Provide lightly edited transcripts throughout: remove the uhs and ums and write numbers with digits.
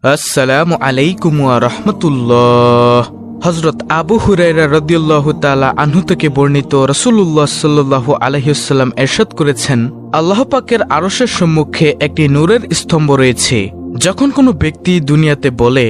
আসসালামু আলাইকুম ওয়া রাহমাতুল্লাহ। হযরত আবু হুরায়রা রাদিয়াল্লাহু তাআলা আনহু থেকে বর্ণিত, রাসূলুল্লাহ সাল্লাল্লাহু আলাইহি ওয়াসাল্লাম ইরশাদ করেছেন, আল্লাহ পাকের আরশের সম্মুখে একটি নূরের স্তম্ভ রয়েছে। যখন কোনো ব্যক্তি দুনিয়াতে বলে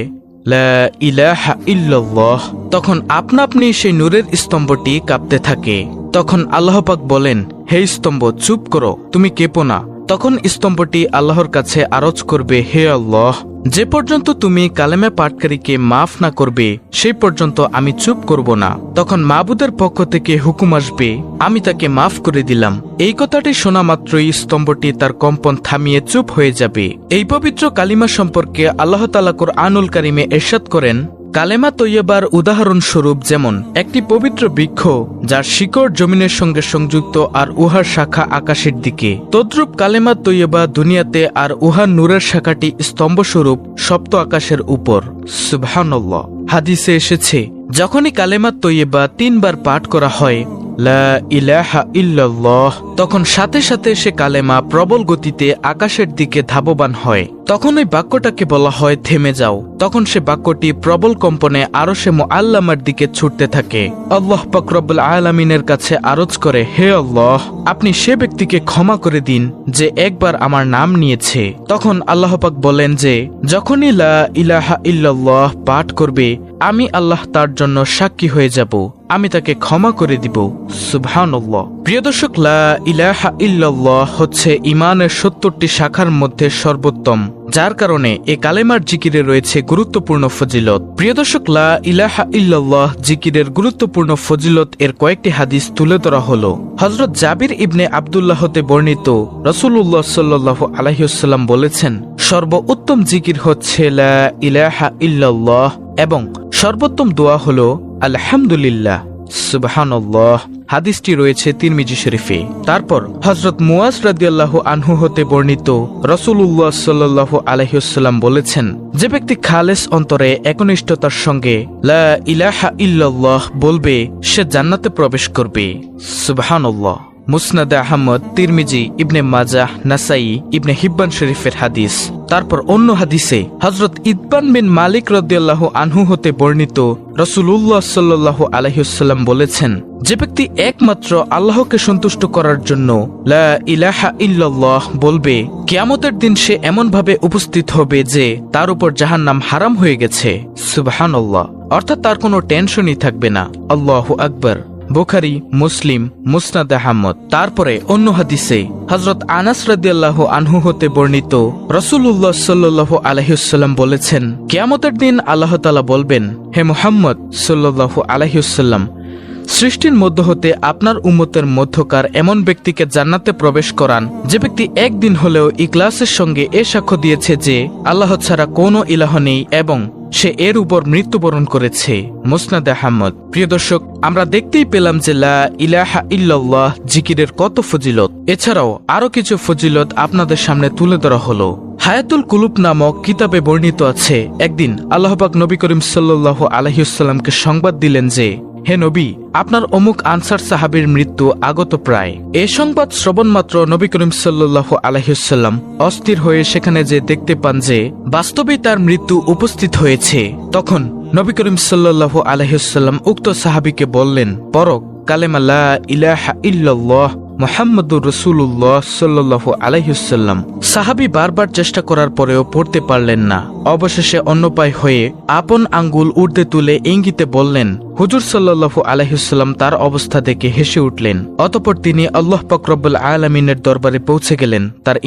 লা ইলাহা ইল্লাল্লাহ, তখন আপনা আপনি সেই নূরের স্তম্ভটি কাঁপতে থাকে। তখন আল্লাহ পাক বলেন, হে স্তম্ভ, চুপ করো, তুমি কেঁপো না। তখন স্তম্ভটি আল্লাহর কাছে আরজ করবে, হে আল্লাহ, যে পর্যন্ত তুমি কালেমা পাঠকারীকে মাফ না করবে সেই পর্যন্ত আমি চুপ করব না। তখন মাবুদের পক্ষ থেকে হুকুম আসবে, আমি তাকে মাফ করে দিলাম। এই কথাটি শোনা মাত্রই স্তম্ভটি তার কম্পন থামিয়ে চুপ হয়ে যাবে। এই পবিত্র কালিমা সম্পর্কে আল্লাহ তাআলা কুরআনুল কারীমে ইরশাদ করেন, কালেমা তৈয়বার উদাহরণস্বরূপ যেমন একটি পবিত্র বৃক্ষ যার শিকড় জমিনের সঙ্গে সংযুক্ত আর উহার শাখা আকাশের দিকে, তদ্রূপ কালেমা তৈয়বা দুনিয়াতে আর উহার নূরের শাখাটি স্তম্ভস্বরূপ সপ্ত আকাশের উপর। সুবহানাল্লাহ। হাদিসে এসেছে, যখনই কালেমা তৈয়বা 3 বার পাঠ করা হয়, লা ইলাহা ইল্লাল্লাহ, তখন সাথে সাথে সে কালেমা প্রবল গতিতে আকাশের দিকে ধাবমান হয়। তখন ওই বাক্যটাকে বলা হয় থেমে যাও। তখন সে বাক্যটি প্রবল কম্পনে আরশে মুআল্লামার দিকে ছুটতে থাকে। আল্লাহ পাক রব্বুল আলামিনের কাছে আরজ করে, হে আল্লাহ, আপনি সে ব্যক্তিকে ক্ষমা করে দিন যে একবার আমার নাম নিয়েছে। তখন আল্লাহ পাক বলেন যে যখনই লা ইলাহা ইল্লাল্লাহ পাঠ করবে, আমি আল্লাহ তার জন্য সাক্ষী হয়ে যাব, আমি তাকে ক্ষমা করে দিব। সুবহানাল্লাহ। প্রিয় দর্শক, লা ইলাহা ইল্লাল্লাহ হচ্ছে ঈমানের 70টি শাখার মধ্যে সর্বোত্তম, যার কারণে এ কালেমার জিকিরে রয়েছে গুরুত্বপূর্ণ ফজিলত। প্রিয় দর্শক, লা ইলাহা ইল্লাল্লাহ জিকিরের গুরুত্বপূর্ণ ফজিলত এর কয়েকটি হাদিস তুলে ধরা হলো। হযরত জাবির ইবনে আব্দুল্লাহ হতে বর্ণিত, রাসূলুল্লাহ সাল্লাল্লাহু আলাইহি ওয়াসাল্লাম বলেছেন, সর্বোত্তম জিকির হচ্ছে লা ইলাহা ইল্লাল্লাহ এবং সর্বোত্তম দোয়া হলো আলহামদুলিল্লাহ। সুবহানাল্লাহ। হাদিসটি রয়েছে তিরমিজি শরীফে। তারপর হযরত মুয়াজ রাদিয়াল্লাহু আনহু হতে বর্ণিত, রাসূলুল্লাহ সাল্লাল্লাহু আলাইহি ওয়াসাল্লাম বলেছেন, যে ব্যক্তি খালেস অন্তরে একনিষ্ঠতার সঙ্গে লা ইলাহা ইল্লাল্লাহ বলবে, সে জান্নাতে প্রবেশ করবে। সুবহানাল্লাহ। মুসনাদে আহমদ, তিরমিজি, ইবনে মাজাহ, নাসাই, ইবনে হিব্বান শরীফের হাদিস। তারপর অন্য হাদিসে হযরত ইতবান বিন মালিক রাদিয়াল্লাহু আনহু হতে বর্ণিত, রাসূলুল্লাহ সাল্লাল্লাহু আলাইহি ওয়াসাল্লাম বলেছেন, যে ব্যক্তি একমাত্র আল্লাহকে সন্তুষ্ট করার জন্য লা ইলাহা ইল্লাল্লাহ বলবে, কিয়ামতের দিন সে এমন ভাবে উপস্থিত হবে যে তার উপর জাহান্নাম হারাম হয়ে গেছে। সুবহানাল্লাহ। অর্থাৎ তার কোনো টেনশনই থাকবে না। আল্লাহু আকবার। বুখারী, মুসলিম, মুসনাদ আহমদ। তারপরে অন্য হাদিসে হযরত আনাস রাদিয়াল্লাহু আনহু হতে বর্ণিত, রাসূলুল্লাহ সাল্লাল্লাহু আলাইহি ওয়াসাল্লাম বলেছেন, কিয়ামতের দিন আল্লাহ তাআলা বলবেন, হে মুহাম্মদ সাল্লাল্লাহু আলাইহি ওয়াসাল্লাম, সৃষ্টির মধ্য হতে আপনার উম্মতের মধ্যকার এমন ব্যক্তিকে জান্নাতে প্রবেশ করান যে ব্যক্তি একদিন হলেও ইখলাসের সঙ্গে এ সাক্ষ্য দিয়েছে যে আল্লাহ ছাড়া কোনো ইলাহ নেই এবং সে এর উপর মৃত্যুবরণ করেছে। মুসনাদ আহমদ। প্রিয় দর্শক, আমরা দেখতেই পেলাম যে লা ইলাহা ইল্লাল্লাহ জিকিরের কত ফজিলত। এছাড়াও আরো কিছু ফজিলত আপনাদের সামনে তুলে ধরা হলো। হায়াতুল কুলুব নামক কিতাবে বর্ণিত আছে, একদিন আল্লাহ পাক নবী করিম সাল্লাল্লাহু আলাইহি ওয়াসাল্লামকে সংবাদ দিলেন যে, হে নবী, আপনার অমুক আনসার সাহাবীর মৃত্যু আগত প্রায়। এ সংবাদ শ্রবণ মাত্র নবী করিম সাল্লাল্লাহু আলাইহি ওয়াসাল্লাম অস্থির হয়ে সেখানে যে দেখতে পান যে বাস্তবেই তার মৃত্যু উপস্থিত হয়েছে। তখন নবী করিম সাল্লাল্লাহু আলাইহি ওয়াসাল্লাম উক্ত সাহাবীকে বললেন, পড়ো কালেমা লা ইলাহা ইল্লাল্লাহ মুহাম্মাদুর রাসূলুল্লাহ সাল্লাল্লাহু আলাইহি ওয়াসাল্লাম। সাহাবী বারবার চেষ্টা করার পরেও পড়তে পারলেন না। অবশেষে অন্যপায় হয়ে আপন আঙ্গুল ঊর্ধ্বে তুলে ইঙ্গিতে বললেন, হুজুর সাল্লাল্লাহু আলাইহি ওয়াসাল্লাম তার অবস্থা দেখে হেসে উঠলেন। অতঃপর তিনি আল্লাহ পাক রব্বুল আলামিনের দরবারে পৌঁছে গেলেন তার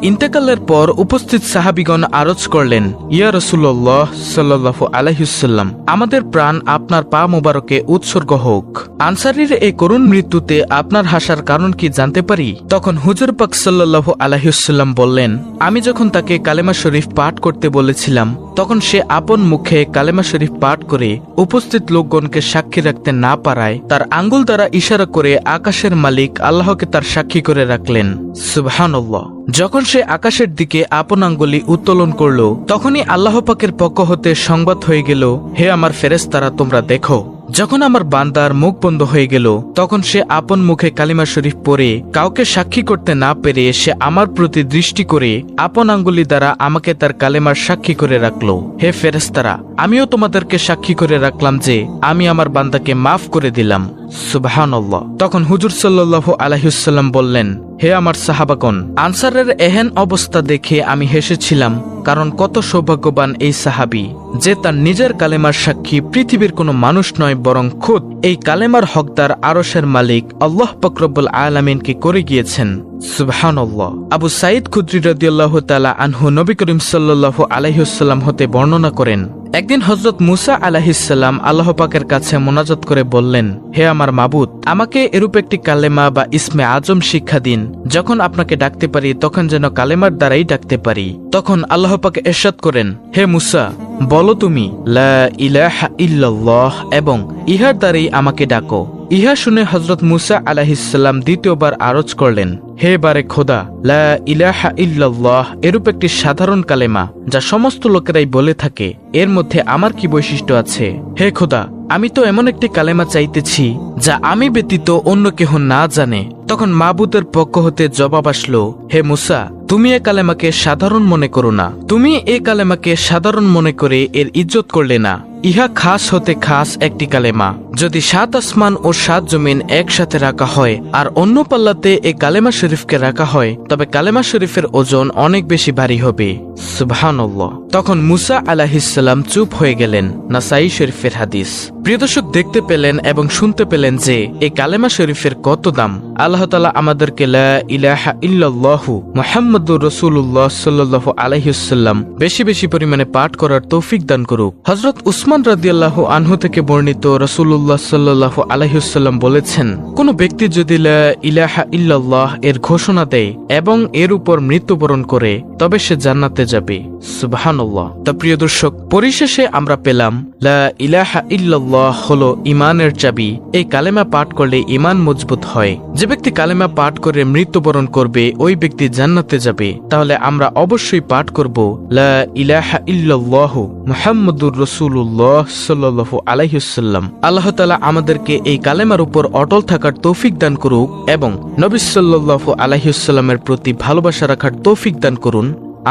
ইন্তেকালের পর উপস্থিত সাহাবীগণ আরজ করলেন, ইয়া রাসূলুল্লাহ সাল্লাল্লাহু আলাইহি ওয়াসাল্লাম, আমাদের প্রাণ আপনার পা মোবারকে উৎসর্গ হোক। আনসারীর এই করুণ মৃত্যুতে আপনার হাসার কারণ কি জানতে পারি? তখন হুজুর পাক সাল্লাল্লাহু আলাইহি ওয়াসাল্লাম বললেন, আমি যখন তাকে কালেমা শরীফ পাঠ করতে বলেছিলাম তখন সে আপন মুখে কালেমা শরীফ পাঠ করে উপস্থিত লোকগণকে সাক্ষী রাখতে না পারায় তার আঙ্গুল দ্বারা ইশারা করে আকাশের মালিক আল্লাহকে তার সাক্ষী করে রাখলেন। সুবহানাল্লাহ। যখন সে আকাশের দিকে আপন আঙ্গুলি উত্তোলন করল, তখনই আল্লাহ পাকের পক্ষ হতে সংবাদ হয়ে গেল, হে আমার ফেরেশতারা, তোমরা দেখো, যখন আমার বান্দার মুখ বন্ধ হয়ে গেল তখন সে আপন মুখে কালিমা শরীফ পড়ে কাউকে সাক্ষী করতে না পেরে সে আমার প্রতি দৃষ্টি করে আপন আঙ্গুলি দ্বারা আমাকে তার কালেমার সাক্ষী করে রাখলো। হে ফেরেশতারা, আমিও তোমাদেরকে সাক্ষী করে রাখলাম যে আমি আমার বান্দাকে মাফ করে দিলাম। সুবহানাল্লাহ। তখন হুজুর সাল্লাল্লাহু আলাইহি ওয়াসাল্লাম বললেন, হে আমার সাহাবাগণ, আনসারের এহেন অবস্থা দেখে আমি হেসেছিলাম, কারণ কত সৌভাগ্যবান এই সাহাবী যে তার নিজের কালেমার সাক্ষী পৃথিবীর কোনো মানুষ নয় বরং খুদ এই কালেমার হকদার আরশের মালিক আল্লাহ পাক রব্বুল আলামিনকে করে গিয়েছেন। সুবহানাল্লাহ। আবু সাঈদ খুদরি রাদিয়াল্লাহু তাআলা আনহু নবী করিম সাল্লাল্লাহু আলাইহি ওয়াসাল্লাম হতে বর্ণনা করেন, একদিন হযরত মুসা আলাইহিস সালাম আল্লাহ পাকের কাছে মোনাজাত করে বললেন, হে আমার মাবুদ, আমাকে এরূপ একটি কালেমা বা ইসমে আজম শিক্ষা দিন, যখন আপনাকে ডাকতে পারি তখন যেন কালেমার দ্বারাই ডাকতে পারি। তখন আল্লাহ পাক ইরশাদ করেন, হে মুসা, বলো তুমি লা ইলাহা ইল্লাল্লাহ এবং ইহার দ্বারাই আমাকে ডাকো। ইহা শুনে হযরত মুসা আলাইহিস সালাম দ্বিতীয়বার আরজ করলেন, হে বারে খোদা, লা ইলাহা ইল্লাল্লাহ এরূপ একটি সাধারণ কালেমা যা সমস্ত লোকেরাই বলে থাকে, এর মধ্যে আমার কি বৈশিষ্ট্য আছে? হে খোদা, আমি তো এমন একটি কালেমা চাইতেছি যা আমি ব্যতীত অন্য কেহ না জানে। তখন মাবুদের পক্ষ হতে জবাব আসলো, হে মুসা, তুমি এ কালেমাকে সাধারণ মনে করো না। তুমি এ কালেমাকে সাধারণ মনে করে এর ইজ্জত করলে না। ইহা খাস হতে খাস একটি কালেমা। যদি 7 আসমান ও 7 জমিন একসাথে রাখা হয় আর অন্য পাল্লাতে এ কালেমা শরীফকে রাখা হয় তবে কালেমা শরীফের ওজন অনেক বেশি ভারী হবে। সুবহানাল্লাহ। তখন মুসা আলাইহিস সালাম চুপ হয়ে গেলেন। নাসাই শরীফের হাদিস। প্রিয় দর্শক, দেখতে পেলেন এবং শুনতে পেলেন যে এই কালেমা শরীফের কত দাম। আল্লাহ তাআলা আমাদেরকে লা ইলাহা ইল্লাল্লাহু মুহাম্মাদুর রাসূলুল্লাহ সাল্লাল্লাহু আলাইহি ওয়াসাল্লাম বেশি বেশি পরিমাণে পাঠ করার তৌফিক দান করুক। হযরত উসমান রাদিয়াল্লাহু আনহু থেকে বর্ণিত রাসূলুল্লাহ সাল্লাল্লাহু আলাইহি ওয়াসাল্লাম বলেছেন, কোন ব্যক্তি যদি লা ইলাহা ইল্লাল্লাহ এর ঘোষণা দেয় এবং এর উপর মৃত্যুবরণ করে তবে সে জান্নাতে যাবে। সুবহানাল্লাহ। তা প্রিয় দর্শক, পরিশেষে আমরা পেলাম লা ইলাহা ইল্লাল্লাহ হলো ঈমানের চাবি। এই কালেমা পাঠ করলে ঈমান মজবুত হয়। যে ব্যক্তি কালেমা পাঠ করে মৃত্যুবরণ করবে ওই ব্যক্তি জান্নাতে যাবে। তাহলে আমরা অবশ্যই পাঠ করব লা ইলাহা ইল্লাল্লাহু মুহাম্মাদুর রাসূলুল্লাহ সাল্লাল্লাহু আলাইহি ওয়াসাল্লাম। আল্লাহ তাআলা আমাদেরকে এই কালেমার উপর অটল থাকার তৌফিক দান করুক এবং নবী সাল্লাল্লাহু আলাইহি ওয়াসাল্লামের প্রতি ভালোবাসা রাখার তৌফিক দান করুন।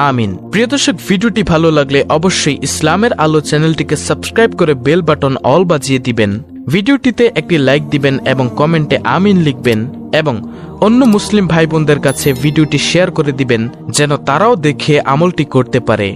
আমিন। প্রিয় দর্শক, ভিডিওটি ভালো লাগলে অবশ্যই ইসলামের আলো চ্যানেলটিকে সাবস্ক্রাইব করে বেল বাটন অল বাজিয়ে দিবেন। ভিডিওটিতে একটি লাইক দিবেন এবং কমেন্টে আমিন লিখবেন এবং অন্য মুসলিম ভাই বোনদের কাছে ভিডিওটি শেয়ার করে দিবেন যেন তারাও দেখে আমলটি করতে পারে।